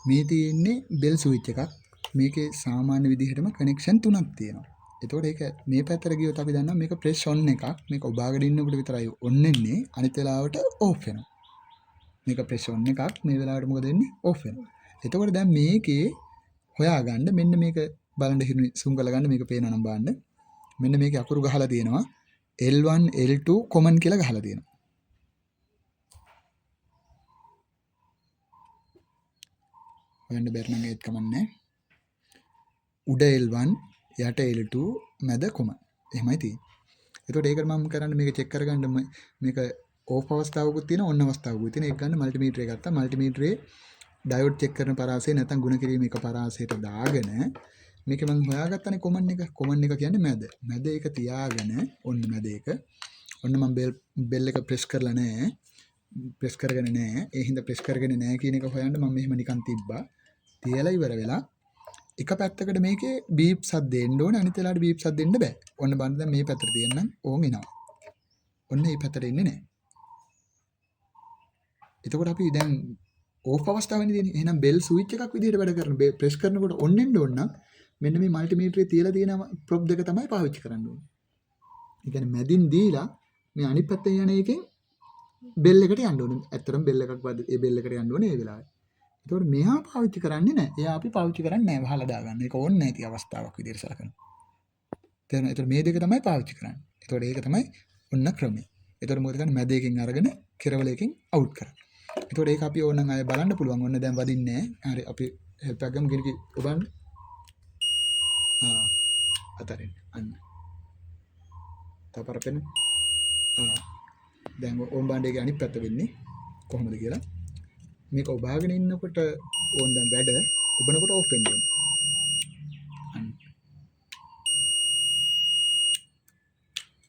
මේ තියෙන්නේ bell switch එකක්. මේකේ සාමාන්‍ය විදිහටම කනෙක්ෂන් 3ක් තියෙනවා. එතකොට ඒක මේ පැත්තට ගියොත් අපි දන්නවා මේක ප්‍රෙස් ඔන් එකක්. මේක ඔබාගෙන ඉන්නකොට විතරයි ඔන් වෙන්නේ. අනිත් වෙලාවට ඕෆ් වෙනවා. මේක ප්‍රෙස් ඔන් එකක්. මේ වෙලාවට මොකද වෙන්නේ? ඕෆ් වෙනවා. එතකොට දැන් මේකේ හොයාගන්න මෙන්න මේක බලන්න හිරු සුංගල ගන්න මේක පේනවා නම් බලන්න. මෙන්න මේකේ අකුරු ගහලා තියෙනවා L1 L2 common කියලා ගහලා තියෙනවා. හොයන්න බැරි නම් ඒත් කමන්නේ. උඩ L1 යට L2 මැද common. එහෙමයි තියෙන්නේ. එතකොට ඒකට මම කරන්නේ මේක චෙක් කරගන්න මේක ඕෆ් අවස්ථාවකුත් තියෙනවා ඔන් අවස්ථාවකුත් තියෙනවා. ඒක ගන්න මල්ටිමීටර් එක ගත්තා. මල්ටිමීටරේ ඩයෝඩ් චෙක් කරන පරාසය නැත්නම් ගුණ කිරීම එක පරාසයට දාගෙන මේක මම හොයාගත්තනේ කොමන් එක. කොමන් එක කියන්නේ මැද. මැද එක තියාගෙන ඔන්න මැද එක. ඔන්න මම බෙල් එක ප්‍රෙස් කරලා නැහැ. ප්‍රෙස් කරගෙන නැහැ. ඒ හින්දා ප්‍රෙස් කරගෙන නැහැ කියන එක හොයන්න මම මෙහෙම නිකන් තිබ්බා. තියලා ඉවර වෙලා එක පැත්තකට මේකේ බීප් සද්ද එන්න ඕනේ. අනිත් වෙලාවට බීප් සද්ද එන්න බෑ. ඔන්න බලන්න දැන් මේ පැත්තට තියන්නම් ඕන් එනවා. ඔන්න මේ පැත්තට එන්නේ නැහැ. එතකොට අපි දැන් ඕෆ් අවස්ථාවනේ තියෙන්නේ. එහෙනම් බෙල් ස්විච් එකක් විදිහට වැඩ කරන ප්‍රෙස් කරනකොට ඔන් එන්න ඕන නම් මෙන්න මේ මල්ටිමීටරේ තියලා තියෙන ප්‍රොබ් දෙක තමයි පාවිච්චි කරන්න ඕනේ. ඒ කියන්නේ මැදින් දීලා මේ අනිත් පැත්තේ යන එකෙන් බෙල් එකට යන්න ඕනේ. ඇත්තටම බෙල් එකක් වද ඒ බෙල් එකට යන්න ඕනේ ඒ වෙලාවේ. ඒතකොට මෙහා පාවිච්චි කරන්නේ නැහැ. එයා අපි පාවිච්චි කරන්නේ නැහැ වහලා දාගන්න. ඒක ඕනේ නැති අවස්ථාවක් විදිහට සලකනවා. තේරෙනවද? ඒතකොට මේ දෙක තමයි පාවිච්චි කරන්නේ. ඒතකොට ඒක තමයි ඔන්න ක්‍රමය. ඒතකොට මොකද කරන්නේ? මැදයකින් අරගෙන කෙරවලයකින් අවුට් කරනවා. එතකොට ඒක අපි ඕනනම් ආයෙ බලන්න පුළුවන්. ඔන්න දැන් වදින්නේ නැහැ. හරි අපි හෙල්ප් එකක් ගමු කෙනෙක් ඔබන්න. අතරින් අන්න. තවපරපෙන. දැන් ඕම් බණ්ඩේගේ අනිත් පැත්ත වෙන්නේ කොහොමද කියලා. මේක ඔබාගෙන ඉන්නකොට ඕන් දැන් වැඩ ඔබනකොට ඕෆ් වෙන්න ඕනේ. අන්න.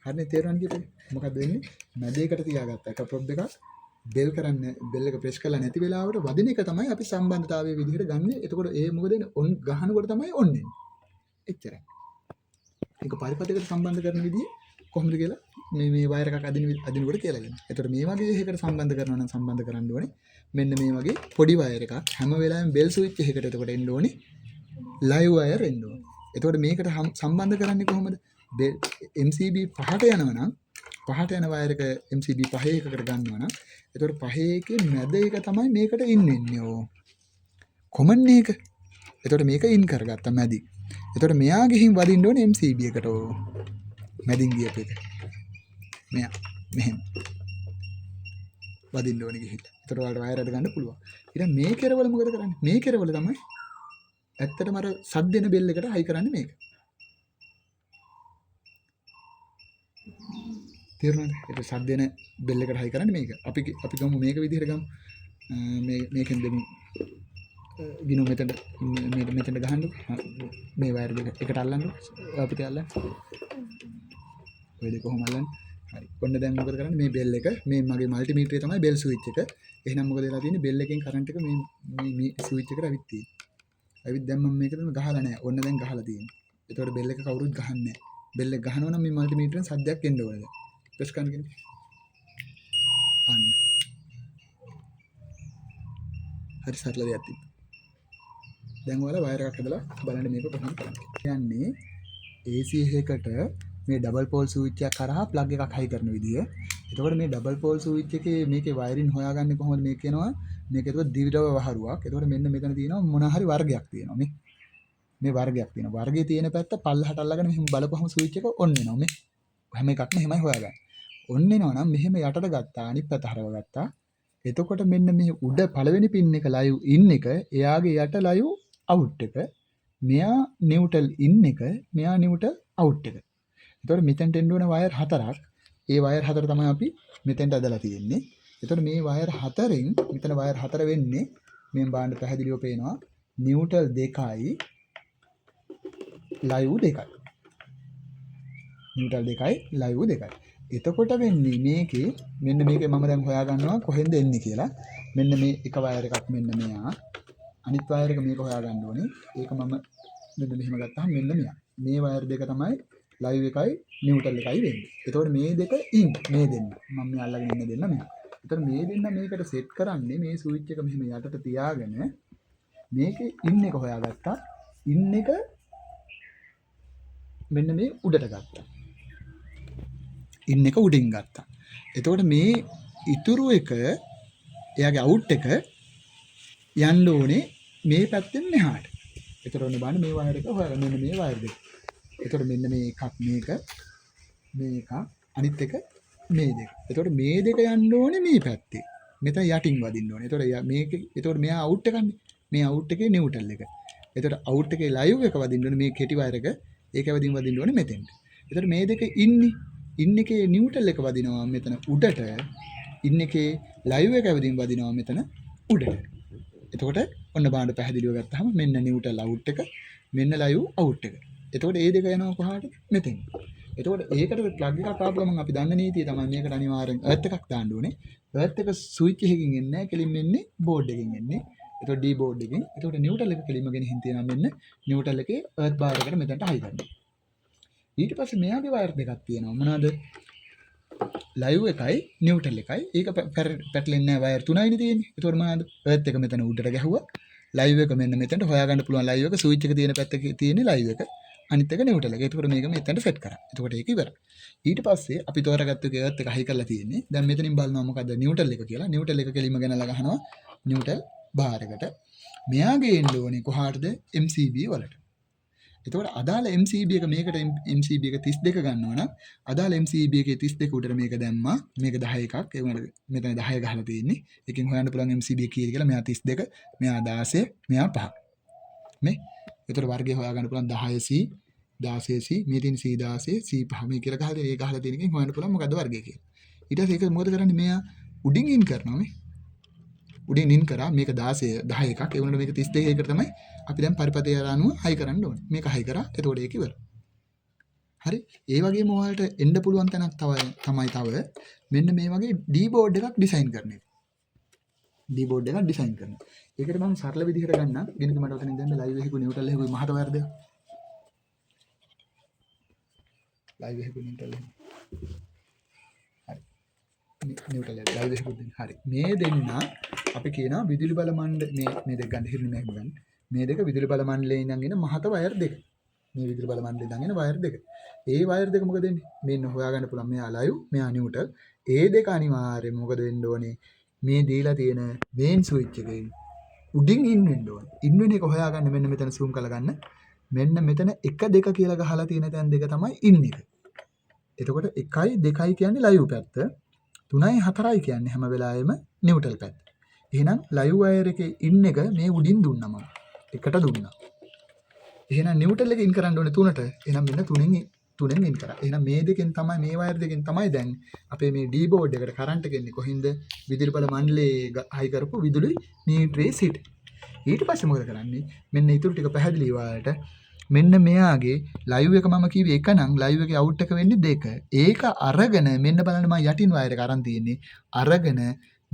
හරිනේ තේරුණාද කියලා? මොකද වෙන්නේ? මැදයකට තියාගත්තා. එක ප්‍රොබ් එකක් බෙල් කරන්නේ බෙල් එක ප්‍රෙස් කරලා නැති වෙලාවට වදින එක තමයි අපි සම්බන්ධතාවයේ විදිහට ගන්නෙ. එතකොට ඒ මොකද වෙන්නේ? ඔන් ගහනකොට තමයි ඔන් වෙන්නේ. එච්චරයි. ඒක පරිපතයකට සම්බන්ධ කරන විදිහ කොහොමද කියලා මේ වයර් එකක් අදිනකොට කියලා දෙන්න. එතකොට මේ වගේ එකකට සම්බන්ධ කරනවා නම් සම්බන්ධ කරන්න ඕනේ. මෙන්න මේ වගේ පොඩි වයර් එකක් හැම වෙලාවෙම බෙල් ස්විච් එකකට එතකොට එන්න ඕනේ. ලයිව් වයර් එන්න ඕනේ. එතකොට මේකට සම්බන්ධ කරන්නේ කොහොමද? MCB 5ට යනවා නම් පහට යන වයර් එක MCB 5 එකකට ගන්නවා නම් එතකොට 5 එකේ මැද එක තමයි මේකට ඉන් වෙන්නේ. කොමන් එක. එතකොට මේක ඉන් කරගත්තා මැදි. එතකොට මෙයා ගිහින් වදින්න ඕනේ MCB එකට. මැදින් ගියප එක. මෙයා මෙහෙම වදින්න ඕනේ ගිහිල්ලා. එතකොට ඔයාලට වයර් එක ගන්න පුළුවන්. ඊට මේ කෙරවල මොකද කරන්නේ? මේ කෙරවල තමයි ඇත්තටම අර සද්ද දෙන බෙල් එකට හයි කරන්නේ මේක. තේරුණාද? ඒක සද්ද දෙන බෙල් එකට හයි කරන්නේ මේක. අපි ගමු මේක විදිහට ගමු. මේකෙන් දෙමු. ගිනු මෙතන ගහන්න. මේ වයර් දෙක එකට අල්ලන්න. අපිට අල්ලන්න. ඔය දෙක කොහොම අල්ලන්නේ? හරි. ඔන්න දැන් මොකද කරන්නේ? මේ බෙල් එක මේ මගේ මල්ටිමීටරේ තමයි බෙල් ස්විච් එක. එහෙනම් මොකද වෙලා තියෙන්නේ? බෙල් එකෙන් කරන්ට් එක මේ ස්විච් එකට ඇවිත් තියෙන්නේ. ඇවිත් දැන් මම මේක තමයි ගහලා නැහැ. ඔන්න දැන් ගහලා තියෙන්නේ. ඒතකොට බෙල් එක කවුරුත් ගහන්නේ නැහැ. බෙල් එක ගහනවා නම් මේ මල්ටිමීටරෙන් සද්දයක් එන්න ඕනේ දැන්. ප්‍රෙස් කරන්න කියන්නේ. අන්න. හරි සරල දෙයක් තිබ්බා. දැන් ඔයාලා වයර් එකක් හදලා බලන්න මේක කොහොමද කරන්නේ. කියන්නේ AC එකකට මේ ඩබල් පෝල් ස්විච් එකක් කරහා ප්ලග් එකක් හයි කරන විදිය. එතකොට මේ ඩබල් පෝල් ස්විච් එකේ මේකේ වයරින් හොයාගන්නේ කොහොමද මේක කියනවා. මේක එතකොට දිවිඩව වහරුවක්. එතකොට මෙන්න මෙතන තියෙනවා මොන හරි වර්ගයක් තියෙනවා මේ වර්ගයක් තියෙනවා. වර්ගයේ තියෙන පැත්ත පල්ලහට අල්ලගෙන මෙහෙම බලපුවම ස්විච් එක ඔන් වෙනවා. මේ හැම එකක්ම එහෙමයි හොයාගන්නේ. ඔන් වෙනවා නම් මෙහෙම යටට ගත්තා අනිත් පැත්ත හරව ගත්තා. එතකොට මෙන්න මේ උඩ පළවෙනි පින් එක ලයිව් ඉන් එක එයාගේ යට ලයිව් අවුට් එක මෙයා නිව්ටල් ඉන් එක මෙයා නිව්ටල් අවුට් එක. එතකොට මෙතෙන්ට එන්න ඕන වයර් හතරක්. ඒ වයර් හතර තමයි අපි මෙතෙන්ට අදලා තියෙන්නේ. එතකොට මේ වයර් හතරෙන් මෙතන වයර් හතර වෙන්නේ මේ බාන්න පැහැදිලිව පේනවා නිව්ටල් 2යි ලයිව් 2යි. නිව්ටල් 2යි ලයිව් 2යි. එතකොට වෙන්නේ මේකේ මෙන්න මේකේ මම දැන් හොයා ගන්නවා කොහෙන්ද එන්නේ කියලා. මෙන්න මේ එක වයර් එකක් මෙන්න මෙයා. අනිත් වයර් එක මේක හොයා ගන්න ඕනේ. ඒක මම මෙන්න මෙහෙම ගත්තාම මෙන්න මෙයා. මේ වයර් දෙක තමයි ලයිව් එකයි නිව්ටල් එකයි වෙන්නේ. එතකොට මේ දෙක ඉන් මේ දෙන්න. මම මේ අල්ලගෙන ඉන්න දෙන්න මෙයා. එතකොට මේ දෙන්න මේකට සෙට් කරන්නේ මේ ස්විච් එක මෙහෙම යටට තියාගෙන මේකේ ඉන් එක හොයාගත්තා. ඉන් එක මෙන්න මේ උඩට ගත්තා. ඉන් එක උඩින් ගත්තා. එතකොට මේ ඉතුරු එක එයාගේ අවුට් එක යන්න ඕනේ මේ පැත්තෙන් මෙහාට. එතකොට ඔන්න බලන්න මේ වයර් එක හොයාගන්න මෙන්න මේ වයර් දෙක. එතකොට මෙන්න මේ එකක් මේක අනිත් එක මේ දෙක. එතකොට මේ දෙක යන්න ඕනේ මේ පැත්තේ. මෙතන යටින් වදින්න ඕනේ. එතකොට මෙයා අවුට් එකන්නේ. මේ අවුට් එකේ නිව්ට්‍රල් එක. එතකොට අවුට් එකේ ලයිව් එක වදින්න ඕනේ මේ කෙටි වයර් එක. ඒක වදින්න ඕනේ මෙතෙන්ට. එතකොට මේ දෙක ඉන් එකේ නිව්ට්‍රල් එක වදිනවා මෙතන උඩට. ඉන් එකේ ලයිව් එක වදිනවා මෙතන උඩට. එතකොට ඔන්න බාන්න පැහැදිලිව ගත්තාම මෙන්න නිව්ට්‍රල් අවුට් එක මෙන්න ලයිව් අවුට් එක. එතකොට මේ දෙක යනවා කොහාට? මෙතෙන්. එතකොට ඒකට ප්ලග් එකක් ආපු ගමන් අපි දන්න නීතිය තමයි මේකට අනිවාර්යෙන් එර්ත් එකක් දාන්න ඕනේ. එර්ත් එක ස්විච් එකකින් එන්නේ නැහැ කෙලින්ම එන්නේ බෝඩ් එකකින් එන්නේ. එතකොට D බෝඩ් එකකින්. එතකොට නිව්ට්‍රල් එක කෙලින්ම ගෙනihin තියෙනවා මෙන්න නිව්ට්‍රල් එකේ එර්ත් බාර් එකට මෙතනට හයි ගන්න. ඊට පස්සේ මෙයාගේ වයර් දෙකක් තියෙනවා. මොනවාද? ලයිව් එකයි නිව්ට්‍රල් එකයි. ඒක පැටලෙන්නේ නැහැ වයර් තුනයිනේ තියෙන්නේ. එතකොට මොනවාද? එර්ත් එක මෙතන උඩට ගැහුවා. ලයිව් එක මෙන්න මෙතනට හොයාගන්න පුළුවන් ලයිව් එක ස්විච් එක තියෙන පැත්තේ තියෙන ලයිව් එක. අනිත් එක නිව්ට්‍රල් එක. එතකොට මේක මෙතනට සෙට් කරා. එතකොට ඒක ඉවරයි. ඊට පස්සේ අපි තෝරාගත්ත එක එර්ත් එක හයි කරලා තියෙන්නේ. දැන් මෙතනින් බලනවා මොකද්ද නිව්ට්‍රල් එක කියලා. නිව්ට්‍රල් එක කෙලින්ම ගෙනලා ගහනවා නිව්ට්‍රල් බාර් එකට. මෙයාගේ එන්න ඕනේ කොහාටද? MCB වලට. එතකොට අදාළ MCB එක මේකට MCB එක 32 ගන්නවා නම් අදාළ MCB එකේ 32 උඩට මේක දැම්මා. මේක 11 එකක්. ඒ වුණාට මෙතන 10 ගහලා තියෙන්නේ. එකෙන් හොයන්න පුළුවන් MCB කීයද කියලා. මෙයා 32, මෙයා 16, මෙයා 5. මේ එතකොට වර්ගය හොයාගන්න පුළුවන් 10C 16C මේ තියෙන C16 C5 මේ කියලා ගහලා ඒ ගහලා තියෙන එකෙන් හොයන්න පුළුවන් මොකද්ද වර්ගය කියලා. ඊට පස්සේ ඒක මොකද කරන්නේ? මෙයා උඩින් ඉන් කරනවා මේ. උඩින් ඉන් කරා මේක 10 එකක්. ඒ වුණාට මේක 32 එකට තමයි අපි දැන් පරිපතය අනුව හයි කරන්න ඕනේ. මේක හයි කරා. එතකොට ඒක ඉවරයි. හරි. ඒ වගේම ඔයාලට එන්න පුළුවන් තැනක් තමයි මෙන්න මේ වගේ D බෝඩ් එකක් ඩිසයින් කරන එක. D බෝඩ් එකක් ඩිසයින් කරනවා. ඒකට මම සරල විදිහට ගන්නම්. ගෙනක මට ඔතනින් දැන් ලයිව් එකේ නිව්ට්‍රල් එකේ මහත වයර් දෙක. ලයිව් එකේ නිව්ට්‍රල් එක. හරි. නිව්ට්‍රල් එක ලයිව් එකේ දෙන්න. හරි. මේ දෙන්න අපි කියනවා විදුලි බල මණ්ඩල මේ දෙක ගන්න හිරින මේක ගන්න. මේ දෙක විදුලි බල මණ්ඩලයේ ඉඳන් එන මහත වයර් දෙක. මේ විදුලි බල මණ්ඩලයේ ඉඳන් එන වයර් දෙක. ඒ වයර් දෙක මොකද වෙන්නේ? මෙන්න හොයාගන්න පුළුවන් මෙයා ලයිව්, මෙයා නිව්ට්‍රල්. ඒ දෙක අනිවාර්යයෙන් මොකද වෙන්න ඕනේ? මේ දීලා තියෙන මේන් ස්විච් එකේ උඩින් ඉන් වෙන්න ඕනේ. ඉන් වෙන එක හොයාගන්න මෙන්න මෙතන zoom කරලා ගන්න. මෙන්න මෙතන 1 2 කියලා ගහලා තියෙන තැන් දෙක තමයි ඉන් එක. එතකොට 1යි 2යි කියන්නේ ලයිව් පැත්ත. 3යි 4යි කියන්නේ හැම වෙලාවෙම නිව්ට්‍රල් පැත්ත. එහෙනම් ලයිව් වයර් එකේ ඉන් එක මේ උඩින් දුන්නම එකට දුන්නා. එහෙනම් නිව්ට්‍රල් එක ඉන් කරන්න ඕනේ 3ට. එහෙනම් මෙන්න 3ෙන් ඉන් කරා. එහෙනම් මේ දෙකෙන් තමයි මේ වයර් දෙකෙන් තමයි දැන් අපේ මේ D බෝඩ් එකට කරන්ට් එක එන්නේ. කොහින්ද? විදුලි බල මණ්ඩලයේ හයි කරපු විදුලි මීටරේ සිට. ඊට පස්සේ මොකද කරන්නේ? මෙන්න ඊටු ටික පැහැදිලි වාලට මෙන්න මෙයාගේ ලයිව් එක මම කිව්වේ එක නම් ලයිව් එකේ අවුට් එක වෙන්නේ 2. ඒක අරගෙන මෙන්න බලන්න මම යටින් වයර් එක අරන් තියෙන්නේ. අරගෙන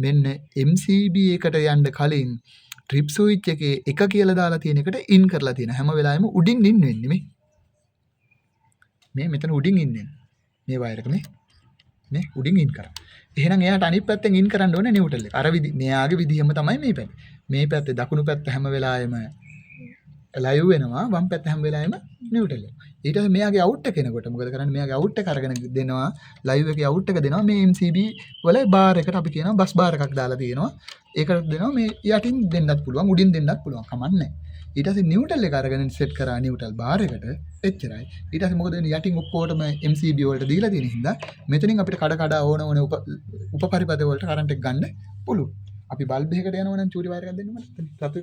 මෙන්න MCB එකට යන්න කලින් ට්‍රිප් ස්විච් එකේ 1 කියලා දාලා තියෙන එකට ඉන් කරලා තියෙන හැම වෙලාවෙම උඩින් ඉන් වෙන්නේ මේ මෙතන උඩින් ඉන්නේ මේ වයර් එක මේ උඩින් ඉන් කරා. එහෙනම් එයාට අනිත් පැත්තෙන් ඉන් කරන්න ඕනේ නිව්ට්‍රල් එක. අර මෙයාගේ විදිහම තමයි මේ පැත්ත. මේ පැත්තේ දකුණු පැත්ත හැම වෙලාවෙම ලයිව් වෙනවා, වම් පැත්ත හැම වෙලාවෙම නිව්ට්‍රල් එක. ඊට පස්සේ මෙයාගේ අවුට් එක එනකොට මොකද කරන්නේ? මෙයාගේ අවුට් එක අරගෙන දෙනවා, ලයිව් එකේ අවුට් එක දෙනවා මේ MCB වල බාර් එකට අපි කියනවා බස් බාර් එකක් දාලා තියෙනවා. ඒකට දෙනවා මේ යටින් දෙන්නත් පුළුවන්, උඩින් දෙන්නත් පුළුවන්. කමන්නේ. ඊට පස්සේ නිව්ට්‍රල් එක අරගෙන සෙට් කරා නිව්ට්‍රල් බාර් එකට එච්චරයි. ඊට පස්සේ මොකද වෙන්නේ? යටින් ඔක්කොටම MCB වලට දීලා තියෙන හින්දා මෙතනින් අපිට කඩ ඕන උපපරිපත වලට කරන්ට් එක ගන්න පුළුවන්. අපි බල්බ් එකකට යනවා නම් චූටි වයර් එකක් දෙන්න මට. රතු.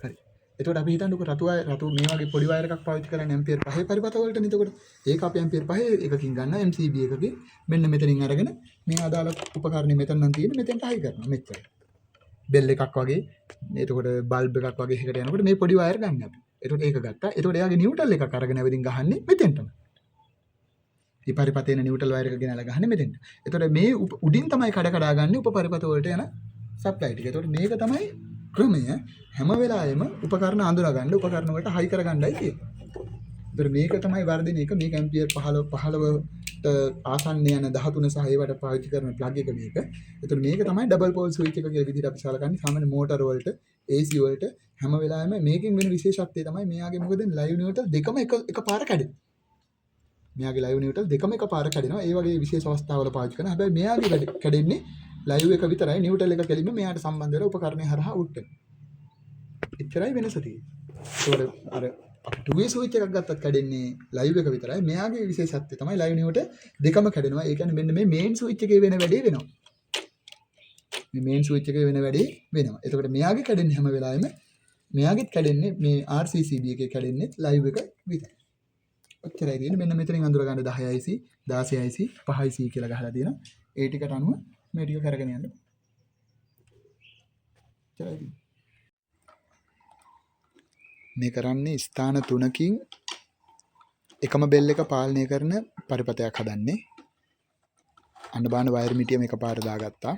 හරි. එතකොට අපි හිතන්නකො රතු මේ වගේ පොඩි වයර් එකක් පාවිච්චි කරන්නේ ඇම්පියර් 5 පරිපත වලට නේ. එතකොට ඒක අපි ඇම්පියර් 5 එකකින් ගන්න MCB එකකින් මෙන්න මෙතනින් අරගෙන මේ අදාළ උපකරණය මෙතන නම් තියෙන මෙතෙන්ට හයි කරනවා මෙච්චරයි. බෙල් එකක් වගේ එතකොට බල්බ් එකක් වගේ එකකට යනකොට මේ පොඩි වයර් ගන්න අපි. එතකොට ඒක ගත්තා. එතකොට එයාගේ නිව්ට්‍රල් එකක් අරගෙන ඇවිදින් ගහන්නේ මෙතෙන්ටම. පරිපතේන නිව්ට්‍රල් වයර් එක ගෙනලා ගහන්නේ මෙතෙන්ට. එතකොට මේ උඩින් තමයි කඩ ගන්න උපපරිපත වලට යන සප්ලයි ටික. එතකොට මේක තමයි ක්‍රමය. හැම වෙලාවෙම උපකරණ අඳුනා ගන්න උපකරණ වලට හයි කර ගන්නයි තියෙන්නේ. එතකොට මේක තමයි වර්ධන එක. මේක ඇම්පියර් 15 ආසන්නය යන 13 සහ ඒවට පාවිච්චි කරන ප්ලග් එක මේක. එතකොට මේක තමයි ඩබල් පෝල් ස්විච් එක කියලා විදිහට අපි සලකන්නේ. සාමාන්‍ය මෝටර වලට AC වලට හැම වෙලාවෙම මේකෙන් වෙන විශේෂත්වය තමයි මෙයාගේ මොකද ලයිව් නිව්ට්‍රල් දෙකම එක පාර කැඩෙනවා. මෙයාගේ ලයිව් නිව්ට්‍රල් දෙකම එක පාර කැඩෙනවා. ඒ වගේ විශේෂ අවස්ථාවල පාවිච්චි කරනවා. හැබැයි මෙයාගේ කැඩෙන්නේ ලයිව් එක විතරයි. නිව්ට්‍රල් එක කෙලින්ම මෙයාට සම්බන්ධ වෙලා උපකරණය හරහා අවුට් වෙනවා. එච්චරයි වෙනස තියෙන්නේ. ඒකට අර ටුවේ ස්විච් එකක් ගත්තත් කැඩෙන්නේ ලයිව් එක විතරයි. මෙයාගේ විශේෂත්වය තමයි ලයිව් නිව්ට දෙකම කැඩෙනවා. ඒ කියන්නේ මෙන්න මේ මේන් ස්විච් එකේ වෙන වැඩේ වෙනවා. මේ මේන් ස්විච් එකේ වෙන වැඩේ වෙනවා. එතකොට මෙයාගේ කැඩෙන්නේ හැම වෙලාවෙම මෙයාගෙත් කැඩෙන්නේ මේ RCCB එකේ කැඩෙන්නේ ලයිව් එක විතරයි. ඔච්චරයි තියෙන්නේ. මෙන්න මෙතනින් අඳුර ගන්න 10IC 16IC 5IC කියලා ගහලා තියෙනවා. ඒ ටිකට අනුව මේ ටික කරගෙන යන්න. ඔච්චරයි. මේ කරන්නේ ස්ථාන 3කින් එකම බෙල් එක පාලනය කරන පරිපතයක් හදන්නේ. අන්න බාන වයර් මිටියම එකපාර දාගත්තා.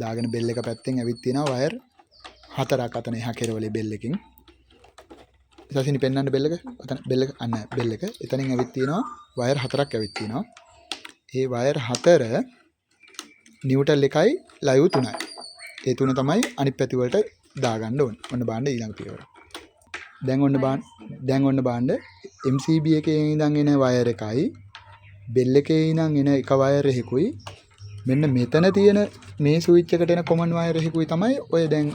දාගෙන බෙල් එක පැත්තෙන් ඇවිත් තියෙනවා වයර් 4ක් අතන එහා කෙරවලේ බෙල් එකකින්. ඉතින් පෙන්නන්න බෙල් එක. අතන බෙල් එක අන්න බෙල් එක. එතනින් ඇවිත් තියෙනවා වයර් 4ක් ඇවිත් තියෙනවා. ඒ වයර් 4 නිව්ට්‍රල් එකයි ලයිව් 3යි. ඒ තුන තමයි අනිත් පැති වලට දාගන්න ඕනේ. ඔන්න බාන්න ඊළඟ පියවර. දැන් ඔන්න බාන්න MCB එකේ ඉඳන් එන වයර් එකයි බෙල් එකේ ඉඳන් එන එක වයර් එකකුයි මෙන්න මෙතන තියෙන මේ ස්විච් එකට එන කොමන් වයර් එකකුයි තමයි ඔය දැන්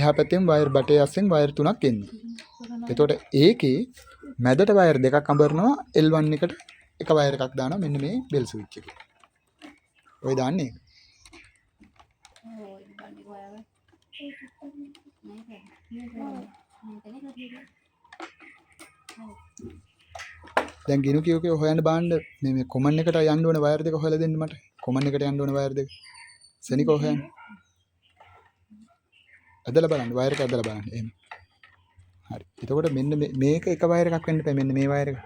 එහා පැත්තෙන් වයර් බටේ අස්සෙන් වයර් 3ක් එන්නේ. එතකොට ඒකේ මැදට වයර් දෙකක් අඹරනවා L1 එකට එක වයර් එකක් දානවා මෙන්න මේ බෙල් ස්විච් එකේ. ඔය දාන්නේ දැන් ගිනු කියෝකේ හොයන්න බාන්න මේ කොමන් එකට යන්න ඕන වයර් දෙක හොයලා දෙන්න මට. කොමන් එකට යන්න ඕන වයර් දෙක. සෙනිකෝ හොයන්න. අදලා බලන්න වයර් එක අදලා බලන්න. එහෙම. හරි. එතකොට මෙන්න මේක එක වයර් එකක් වෙන්න බෑ. මෙන්න මේ වයර් එක.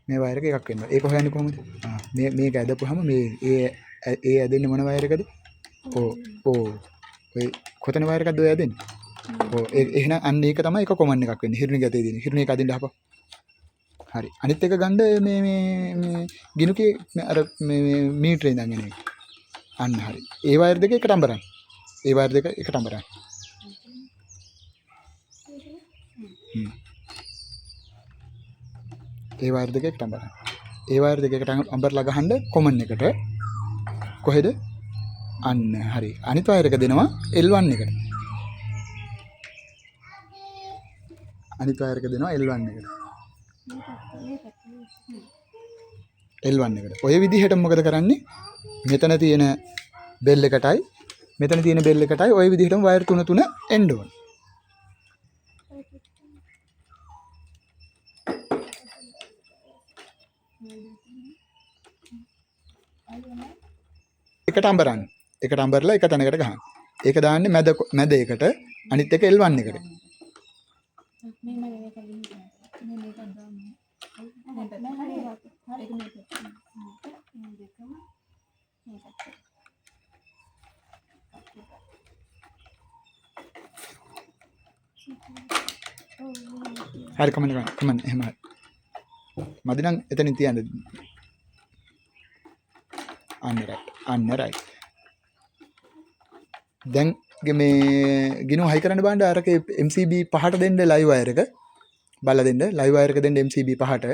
මේ වයර් එක එකක් වෙනවා. ඒක හොයන්නේ කොහොමද? මේක ඇදපුවාම මේ ඒ ඇදෙන්නේ මොන වයර් එකද? ඔය කොතන වයර් එකක්ද ඔය ඇදෙන්නේ? එහෙනම් අන්න ඒක තමයි එක කොමන් එකක් වෙන්නේ. හිරුණි ගතේ දෙන්නේ. හිරුණි එක අදින්න හපා. හරි. අනිත් එක ගන්න මේ ගිනුකේ අර මේ මීටරේ ඉඳන් එන එක. අන්න හරි. ඒ වයර් දෙක එකට අඹරන්න. ඒ වයර් දෙක එකට අඹරන්න. ඒ වයර් දෙක එකට අඹරන්න. ඒ වයර් දෙක එකට අඹරලා ගහන්න කොමන් එකට. කොහෙද? අන්න හරි. අනිත් වයර් එක දෙනවා L1 එකට. අනිත් වයර් එක දෙනවා L1 එකට. L1 එකට. ඔය විදිහට මොකද කරන්නේ? මෙතන තියෙන බෙල් එකටයි මෙතන තියෙන බෙල් එකටයි ඔය විදිහටම වයර් 3 එන්න ඕන. එකට අඹරන්න. එකට අඹරලා එක තැනකට ගහන්න. ඒක දාන්නේ මැද එකට අනිත් එක L1 එකට. හරි කමන්න එහෙම හරි. මදි නම් එතනින් තියන්න. අන්න රයිට්. දැන් මේ ගිනු හයි කරන්න බෑන්ඩ අරක MCB 5ට දෙන්න ලයිව් වයර් එක බලලා දෙන්න ලයිව් වයර් එක දෙන්න MCB 5ට.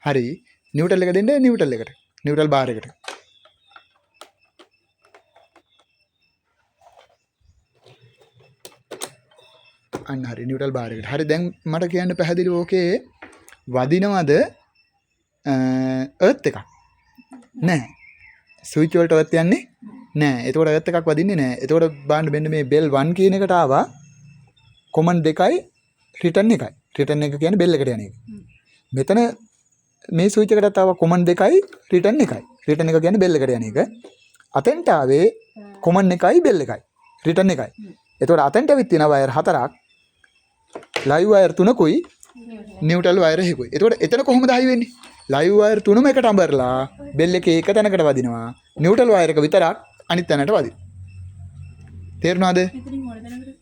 හරි. නිව්ට්‍රල් එක දෙන්න නිව්ට්‍රල් එකට. නිව්ට්‍රල් බාර් එකට. අන්න හරි නිව්ට්‍රල් බාර් එකට. හරි දැන් මට කියන්න පැහැදිලිව ඕකේ වදිනවද එර්ත් එකක්? නෑ. ස්විච් වලට එර්ත් යන්නේ නෑ. එතකොට එර්ත් එකක් වදින්නේ නෑ. එතකොට බලන්න මෙන්න මේ බෙල් 1 කියන එකට ආවා කොමන් දෙකයි රිටර්න් එකයි. රිටර්න් එක කියන්නේ බෙල් එකට යන එක. මෙතන මේ ස්විච් එකකට ආවා කොමන් දෙකයි රිටර්න් එකයි. රිටර්න් එක කියන්නේ බෙල් එකට යන එක. අතෙන්ට ආවේ කොමන් එකයි බෙල් එකයි. රිටර්න් එකයි. එතකොට අතෙන්ට විත් තියෙන වයර් 4ක් ලයිව් වයර් 3කුයි නිව්ට්‍රල් වයර් එකකුයි. එතකොට එතන කොහොමද හයි වෙන්නේ? ලයිව් වයර් 3ම එකට අඹරලා බෙල් එකේ එක තැනකට වදිනවා. නිව්ට්‍රල් වයර් එක විතරක් අනිත් තැනට වදිනවා. තේරුණාද?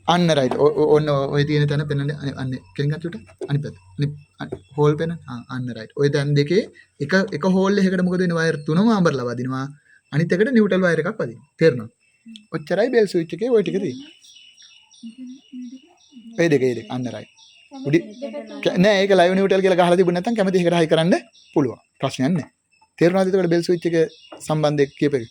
අන්න රයිට්. ඔන්න ඔය තියෙන තැන පෙන්වන්නේ අන්න කෙලින් අච්චුට අනිත් පැත්ත. හෝල් පෙන්න. අන්න රයිට්. ඔය දැන් දෙකේ එක හෝල් එකකට මොකද වෙන්නේ? වයර් තුනම ආඹරලා වදිනවා. අනිත් එකට නිව්ට්‍රල් වයර් එකක් වදිනවා. තේරෙනවද? ඔච්චරයි බෙල් ස්විච් එකේ ওই ටික තියෙන්නේ. ඒ දෙක අන්න රයිට්. උඩි නෑ ඒක ලයිව් නිව්ට්‍රල් කියලා ගහලා තිබුණ නැත්නම් කැමති එකට හයි කරන්න පුළුවන්. ප්‍රශ්නයක් නෑ. තේරුණාද? එතකොට බෙල් ස්විච් එක සම්බන්ධය කියපේක.